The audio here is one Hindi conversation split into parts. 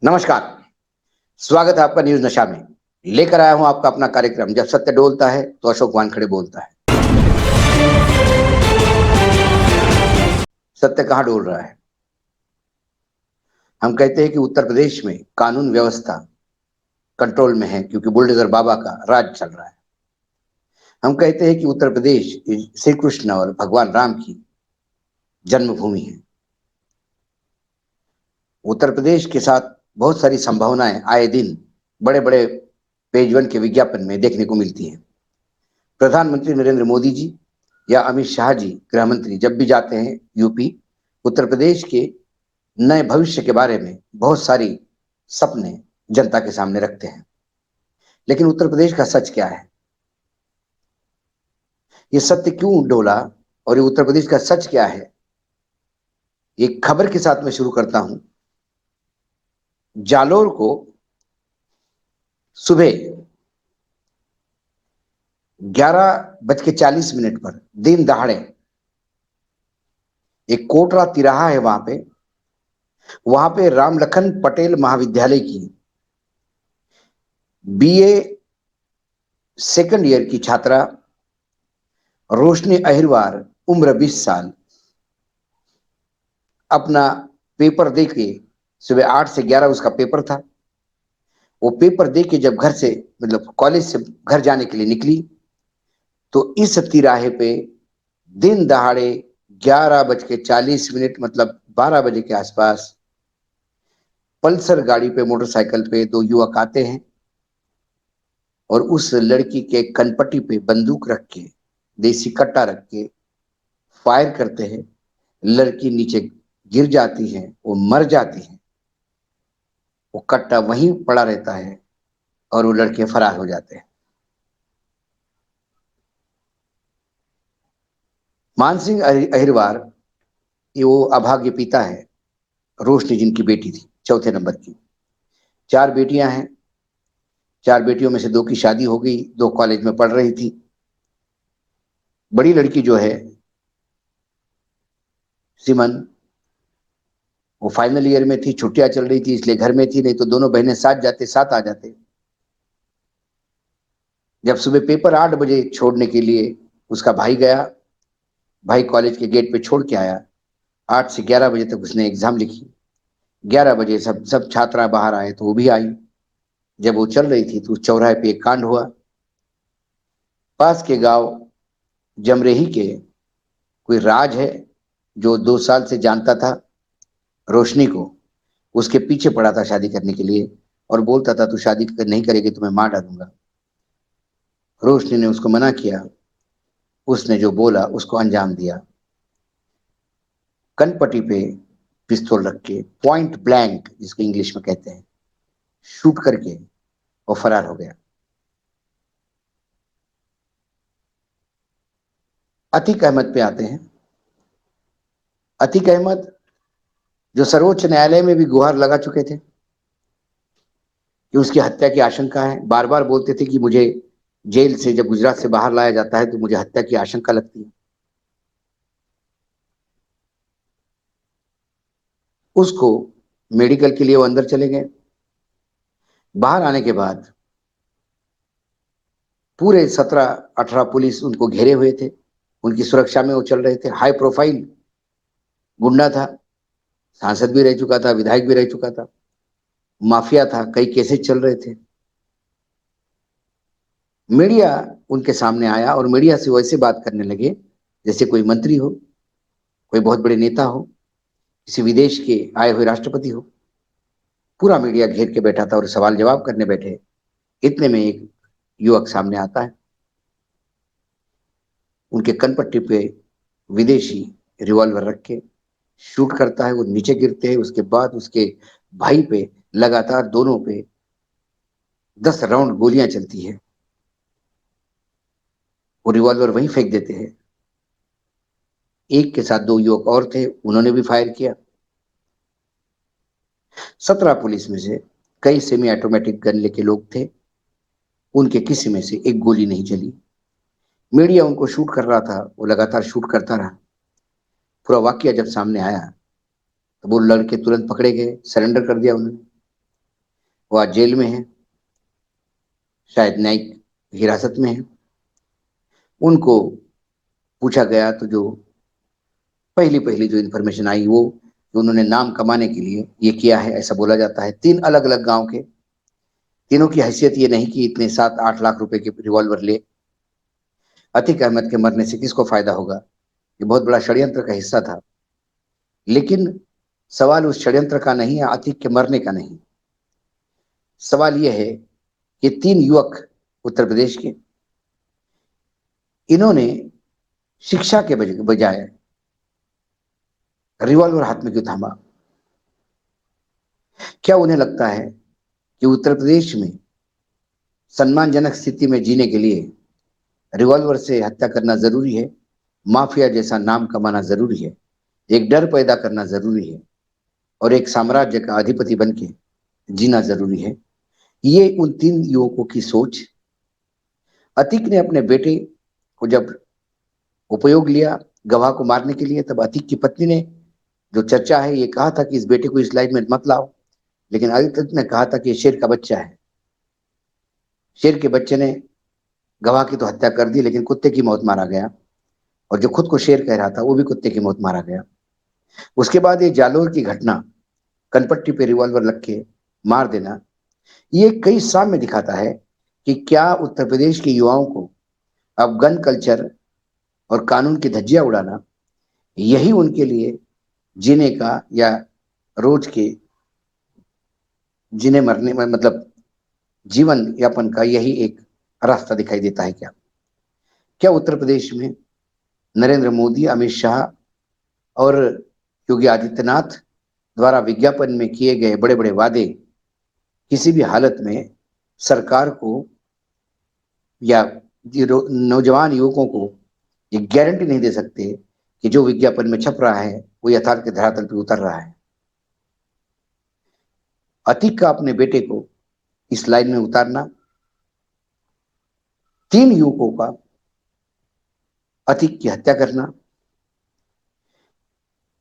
नमस्कार। स्वागत है आपका न्यूज नशा में। लेकर आया हूं आपका अपना कार्यक्रम जब सत्य डोलता है तो अशोक वानखड़े बोलता है। सत्य कहां डोल रहा है? हम कहते हैं कि उत्तर प्रदेश में कानून व्यवस्था कंट्रोल में है क्योंकि बुलडोजर बाबा का राज चल रहा है। हम कहते हैं कि उत्तर प्रदेश श्री कृष्ण और भगवान राम की जन्मभूमि है। उत्तर प्रदेश के साथ बहुत सारी संभावनाएं आए दिन बड़े बड़े पेज वन के विज्ञापन में देखने को मिलती हैं। प्रधानमंत्री नरेंद्र मोदी जी या अमित शाह जी गृह मंत्री जब भी जाते हैं यूपी, उत्तर प्रदेश के नए भविष्य के बारे में बहुत सारी सपने जनता के सामने रखते हैं। लेकिन उत्तर प्रदेश का सच क्या है? ये सत्य क्यों डोला और ये उत्तर प्रदेश का सच क्या है? ये खबर के साथ मैं शुरू करता हूं। जालोर को सुबह 11:40 पर दिन दहाड़े एक कोटरा तिराहा है, वहां पे राम लखन पटेल महाविद्यालय की बीए सेकंड ईयर की छात्रा रोशनी अहिरवार, उम्र 20 साल, अपना पेपर दे के सुबह 8 से 11 उसका पेपर था। वो पेपर दे के जब घर से मतलब कॉलेज से घर जाने के लिए निकली तो इस तिराहे पे दिन दहाड़े 11:40 मतलब 12 बजे के आसपास पल्सर गाड़ी पे मोटरसाइकिल पे दो युवक आते हैं और उस लड़की के कनपट्टी पे बंदूक रख के, देसी कट्टा रख के फायर करते हैं। लड़की नीचे गिर जाती है, वो मर जाती है। वो कट्टा वहीं पड़ा रहता है और वो लड़के फरार हो जाते हैं। मानसिंह अहिरवार ये वो अभाग्य पिता है। रोशनी जिनकी बेटी थी, चौथे नंबर की। 4 बेटियां हैं। 4 बेटियों में से 2 की शादी हो गई, 2 कॉलेज में पढ़ रही थी। बड़ी लड़की जो है सिमन, वो फाइनल ईयर में थी, छुट्टियां चल रही थी इसलिए घर में थी, नहीं तो दोनों बहनें साथ जाते, साथ आ जाते। जब सुबह पेपर 8 बजे छोड़ने के लिए उसका भाई गया, भाई कॉलेज के गेट पे छोड़ के आया। 8 से 11 बजे तक उसने एग्जाम लिखी। 11 बजे सब सब छात्रा बाहर आए तो वो भी आई। जब वो चल रही थी तो उस चौराहे पे एक कांड हुआ। पास के गांव जमरेही के कोई राज है जो 2 साल से जानता था रोशनी को, उसके पीछे पड़ा था शादी करने के लिए और बोलता था तू शादी नहीं करेगी तो मैं मार डालूंगा। रोशनी ने उसको मना किया। उसने जो बोला उसको अंजाम दिया। कनपट्टी पे पिस्तौल रख के पॉइंट ब्लैंक जिसको इंग्लिश में कहते हैं, शूट करके वो फरार हो गया। अतीक अहमद पे आते हैं। अतीक अहमद जो सर्वोच्च न्यायालय में भी गुहार लगा चुके थे कि उसकी हत्या की आशंका है। बार बार बोलते थे कि मुझे जेल से जब गुजरात से बाहर लाया जाता है तो मुझे हत्या की आशंका लगती है। उसको मेडिकल के लिए वो अंदर चले गए। बाहर आने के बाद पूरे 17-18 पुलिस उनको घेरे हुए थे, उनकी सुरक्षा में वो चल रहे थे। हाई प्रोफाइल गुंडा था, सांसद भी रह चुका था, विधायक भी रह चुका था, माफिया था, कई केसेस चल रहे थे। मीडिया उनके सामने आया और मीडिया से वैसे बात करने लगे जैसे कोई मंत्री हो, कोई बहुत बड़े नेता हो, किसी विदेश के आए हुए राष्ट्रपति हो। पूरा मीडिया घेर के बैठा था और सवाल जवाब करने बैठे। इतने में एक युवक सामने आता है। उनके कनपट्टी पे विदेशी रिवॉल्वर रख के शूट करता है। वो नीचे गिरते हैं। उसके बाद उसके भाई पे लगातार दोनों पे 10 राउंड गोलियां चलती है। वो रिवॉल्वर वहीं फेंक देते हैं। एक के साथ 2 युवक और थे, उन्होंने भी फायर किया। 17 पुलिस में से कई सेमी ऑटोमेटिक गन लेके लोग थे, उनके किसी में से एक गोली नहीं चली। मीडिया उनको शूट कर रहा था, वो लगातार शूट करता रहा। पूरा वाकया जब सामने आया तो वो लड़के तुरंत पकड़े गए, सरेंडर कर दिया उन्होंने। वो आज जेल में है, शायद न्यायिक हिरासत में है। उनको पूछा गया तो जो पहली पहली जो इन्फॉर्मेशन आई वो कि उन्होंने नाम कमाने के लिए ये किया है, ऐसा बोला जाता है। 3 अलग अलग गांव के, तीनों की हैसियत ये नहीं कि इतने 7-8 लाख रुपए के रिवॉल्वर ले। अतीक अहमद के मरने से किसको फायदा होगा? ये बहुत बड़ा षड्यंत्र का हिस्सा था। लेकिन सवाल उस षड्यंत्र का नहीं है, अतीक के मरने का नहीं। सवाल यह है कि 3 युवक उत्तर प्रदेश के, इन्होंने शिक्षा के बजाय रिवॉल्वर हाथ में क्यों थामा? क्या उन्हें लगता है कि उत्तर प्रदेश में सम्मानजनक स्थिति में जीने के लिए रिवॉल्वर से हत्या करना जरूरी है, माफिया जैसा नाम कमाना जरूरी है, एक डर पैदा करना जरूरी है और एक साम्राज्य का अधिपति बनके जीना जरूरी है? ये उन 3 युवकों की सोच। अतीक ने अपने बेटे को जब उपयोग लिया गवाह को मारने के लिए, तब अतीक की पत्नी ने, जो चर्चा है, ये कहा था कि इस बेटे को इस लाइन में मत लाओ, लेकिन अतीक ने कहा था कि ये शेर का बच्चा है। शेर के बच्चे ने गवाह की तो हत्या कर दी, लेकिन कुत्ते की मौत मारा गया, और जो खुद को शेर कह रहा था वो भी कुत्ते की मौत मारा गया। उसके बाद ये जालोर की घटना, कनपट्टी पे रिवॉल्वर लग के मार देना, ये कई साम्य दिखाता है कि क्या उत्तर प्रदेश के युवाओं को अब गन कल्चर और कानून की धज्जियां उड़ाना यही उनके लिए जीने का या रोज के जीने मरने में, मतलब जीवन यापन का यही एक रास्ता दिखाई देता है? क्या उत्तर प्रदेश में नरेंद्र मोदी, अमित शाह और योगी आदित्यनाथ द्वारा विज्ञापन में किए गए बड़े बड़े वादे किसी भी हालत में सरकार को या नौजवान युवकों को ये गारंटी नहीं दे सकते कि जो विज्ञापन में छप रहा है वो यथार्थ के धरातल पर उतर रहा है? अतीक का अपने बेटे को इस लाइन में उतारना, 3 युवकों का अतीक की हत्या करना,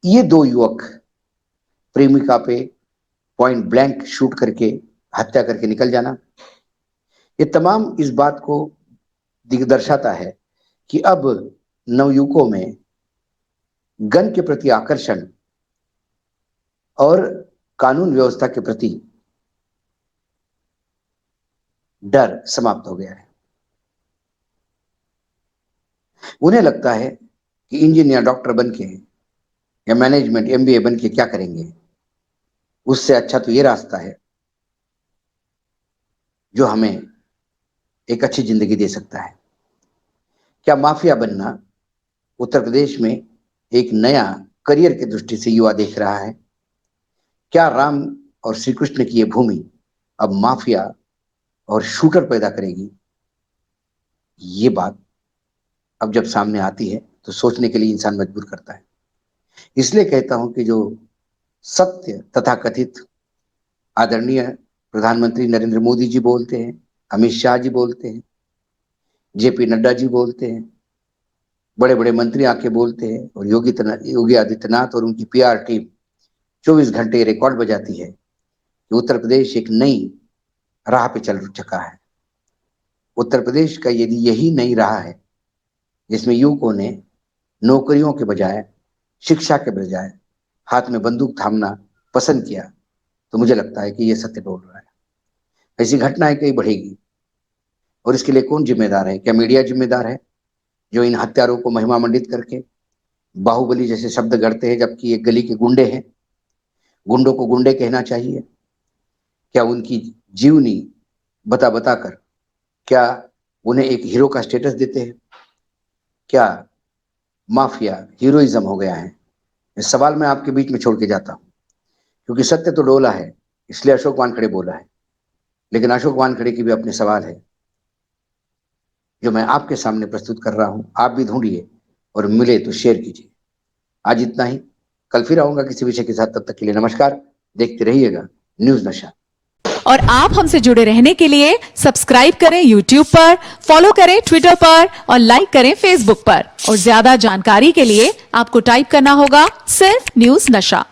ये 2 युवक प्रेमिका पे पॉइंट ब्लैंक शूट करके हत्या करके निकल जाना, ये तमाम इस बात को दर्शाता है कि अब नवयुवकों में गन के प्रति आकर्षण और कानून व्यवस्था के प्रति डर समाप्त हो गया है। उन्हें लगता है कि इंजीनियर, डॉक्टर बनके या मैनेजमेंट MBA बनके क्या करेंगे, उससे अच्छा तो ये रास्ता है जो हमें एक अच्छी जिंदगी दे सकता है। क्या माफिया बनना उत्तर प्रदेश में एक नया करियर की दृष्टि से युवा देख रहा है? क्या राम और श्री कृष्ण की ये भूमि अब माफिया और शूटर पैदा करेगी? ये बात अब जब सामने आती है तो सोचने के लिए इंसान मजबूर करता है। इसलिए कहता हूं कि जो सत्य तथा कथित आदरणीय प्रधानमंत्री नरेंद्र मोदी जी बोलते हैं, अमित शाह जी बोलते हैं, JP नड्डा जी बोलते हैं, बड़े बड़े मंत्री आके बोलते हैं, और योगी आदित्यनाथ और उनकी PR टीम 24 घंटे रिकॉर्ड बजाती है कि उत्तर प्रदेश एक नई राह पे चल चुका है। उत्तर प्रदेश का यदि यही नई राह है जिसमें युवकों ने नौकरियों के बजाय, शिक्षा के बजाय हाथ में बंदूक थामना पसंद किया, तो मुझे लगता है कि ये सत्य बोल रहा है। ऐसी घटनाएं कई बढ़ेगी, और इसके लिए कौन जिम्मेदार है? क्या मीडिया जिम्मेदार है जो इन हत्यारों को महिमा मंडित करके बाहुबली जैसे शब्द गढ़ते हैं, जबकि ये गली के गुंडे हैं? गुंडों को गुंडे कहना चाहिए? क्या उनकी जीवनी बता बता कर क्या उन्हें एक हीरो का स्टेटस देते हैं? क्या माफिया हीरोइज्म हो गया है? इस सवाल मैं आपके बीच में छोड़ के जाता हूं, क्योंकि सत्य तो डोला है, इसलिए अशोक वानखेड़े बोला है, लेकिन अशोक वानखेड़े की भी अपने सवाल है जो मैं आपके सामने प्रस्तुत कर रहा हूं। आप भी ढूंढिए और मिले तो शेयर कीजिए। आज इतना ही, कल फिर आऊंगा किसी विषय के साथ। तब तक के लिए नमस्कार, देखते रहिएगा न्यूज नशा। और आप हमसे जुड़े रहने के लिए सब्सक्राइब करें YouTube पर, फॉलो करें Twitter पर और लाइक करें Facebook पर। और ज्यादा जानकारी के लिए आपको टाइप करना होगा सिर्फ न्यूज नशा।